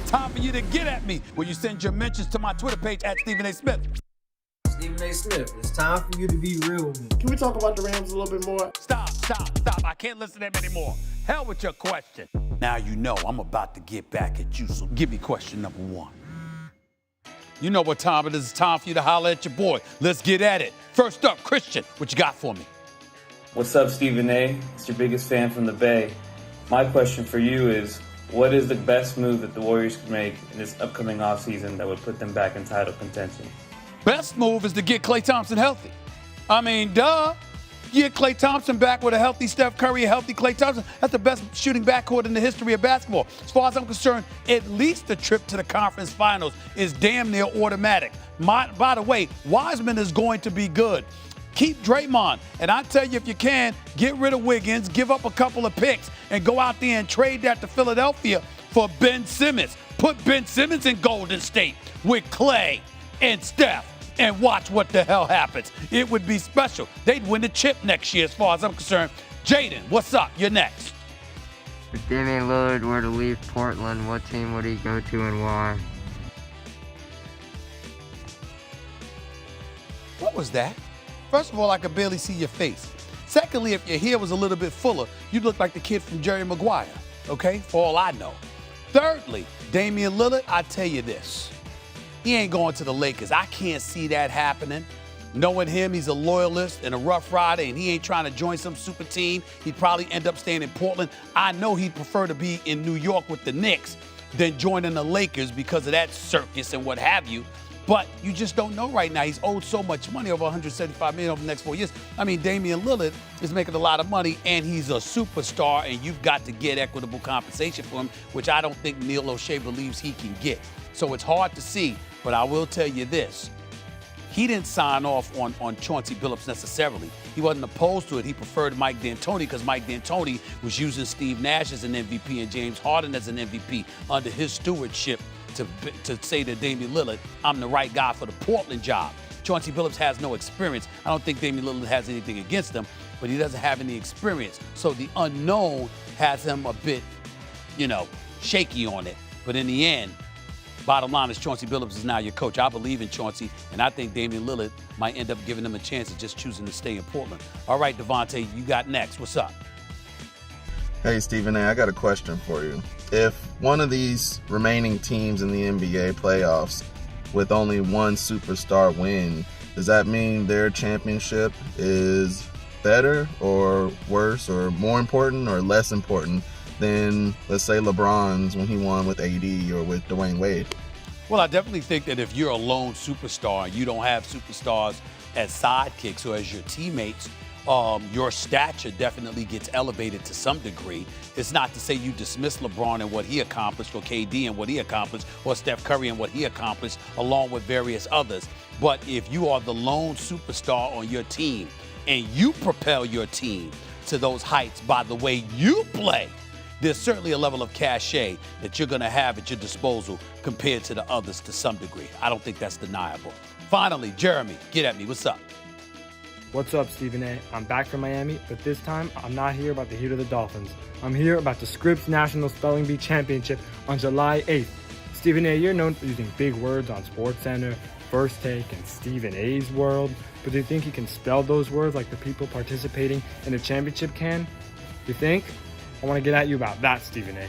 time for you to get at me. Will you send your mentions to my Twitter page at Stephen A. Smith? Stephen A. Smith, it's time for you to be real with me. Can we talk about the Rams a little bit more? Stop. I can't listen to them anymore. Hell with your question. Now you know I'm about to get back at you, so give me question number one. You know what time it is. It's time for you to holler at your boy. Let's get at it. First up, Christian, what you got for me? What's up, Stephen A? It's your biggest fan from the Bay. My question for you is, what is the best move that the Warriors could make in this upcoming offseason that would put them back in title contention? Best move is to get Klay Thompson healthy. I mean, duh. Get Klay Thompson back with a healthy Steph Curry, a healthy Klay Thompson. That's the best shooting backcourt in the history of basketball. As far as I'm concerned, at least the trip to the conference finals is damn near automatic. By the way, Wiseman is going to be good. Keep Draymond. And I tell you, if you can, get rid of Wiggins, give up a couple of picks, and go out there and trade that to Philadelphia for Ben Simmons. Put Ben Simmons in Golden State with Klay and Steph. And watch what the hell happens. It would be special. They'd win the chip next year as far as I'm concerned. Jaden, what's up? You're next. If Damian Lillard were to leave Portland, what team would he go to and why? What was that? First of all, I could barely see your face. Secondly, if your hair was a little bit fuller, you'd look like the kid from Jerry Maguire, okay? For all I know. Thirdly, Damian Lillard, I tell you this. He ain't going to the Lakers. I can't see that happening. Knowing him, he's a loyalist and a rough rider, and he ain't trying to join some super team. He'd probably end up staying in Portland. I know he'd prefer to be in New York with the Knicks than joining the Lakers because of that circus and what have you. But you just don't know right now. He's owed so much money, over $175 million over the next 4 years. I mean, Damian Lillard is making a lot of money, and he's a superstar, and you've got to get equitable compensation for him, which I don't think Neil O'Shea believes he can get. So it's hard to see, but I will tell you this. He didn't sign off on Chauncey Billups necessarily. He wasn't opposed to it. He preferred Mike D'Antoni because Mike D'Antoni was using Steve Nash as an MVP and James Harden as an MVP under his stewardship to say to Damian Lillard, I'm the right guy for the Portland job. Chauncey Billups has no experience. I don't think Damian Lillard has anything against him, but he doesn't have any experience. So the unknown has him a bit, shaky on it. But in the end, bottom line is Chauncey Billups is now your coach. I believe in Chauncey, and I think Damian Lillard might end up giving him a chance of just choosing to stay in Portland. All right, Devontae, you got next. What's up? Hey, Stephen A., I got a question for you. If one of these remaining teams in the NBA playoffs with only one superstar win, does that mean their championship is better or worse or more important or less important than, let's say, LeBron's when he won with AD or with Dwayne Wade? Well, I definitely think that if you're a lone superstar and you don't have superstars as sidekicks or as your teammates, your stature definitely gets elevated to some degree. It's not to say you dismiss LeBron and what he accomplished, or KD and what he accomplished, or Steph Curry and what he accomplished, along with various others. But if you are the lone superstar on your team and you propel your team to those heights by the way you play, there's certainly a level of cachet that you're going to have at your disposal compared to the others to some degree. I don't think that's deniable. Finally, Jeremy, get at me. What's up? What's up, Stephen A? I'm back from Miami, but this time I'm not here about the heat of the Dolphins. I'm here about the Scripps National Spelling Bee Championship on July 8th. Stephen A, you're known for using big words on SportsCenter, First Take, and Stephen A's World, but do you think you can spell those words like the people participating in the championship can? You think? I want to get at you about that, Stephen A.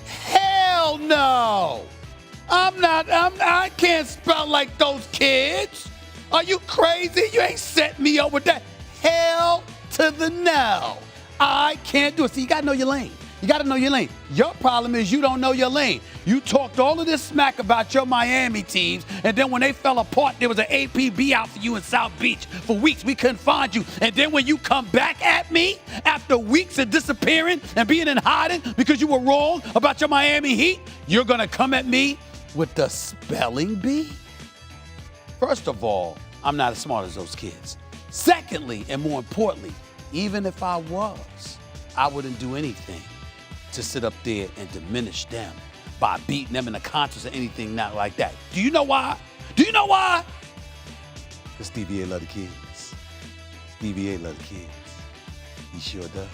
Hell no! I can't spell like those kids. Are you crazy? You ain't set me up with that. Hell to the no. I can't do it. See, you got to know your lane. You got to know your lane. Your problem is you don't know your lane. You talked all of this smack about your Miami teams, and then when they fell apart, there was an APB out for you in South Beach. For weeks, we couldn't find you. And then when you come back at me after weeks of disappearing and being in hiding because you were wrong about your Miami Heat, you're going to come at me with the spelling bee? First of all, I'm not as smart as those kids. Secondly, and more importantly, even if I was, I wouldn't do anything to sit up there and diminish them by beating them in the contest or anything not like that. Do you know why? Do you know why? Because Stevie A love the kids. Stevie A love the kids. He sure does.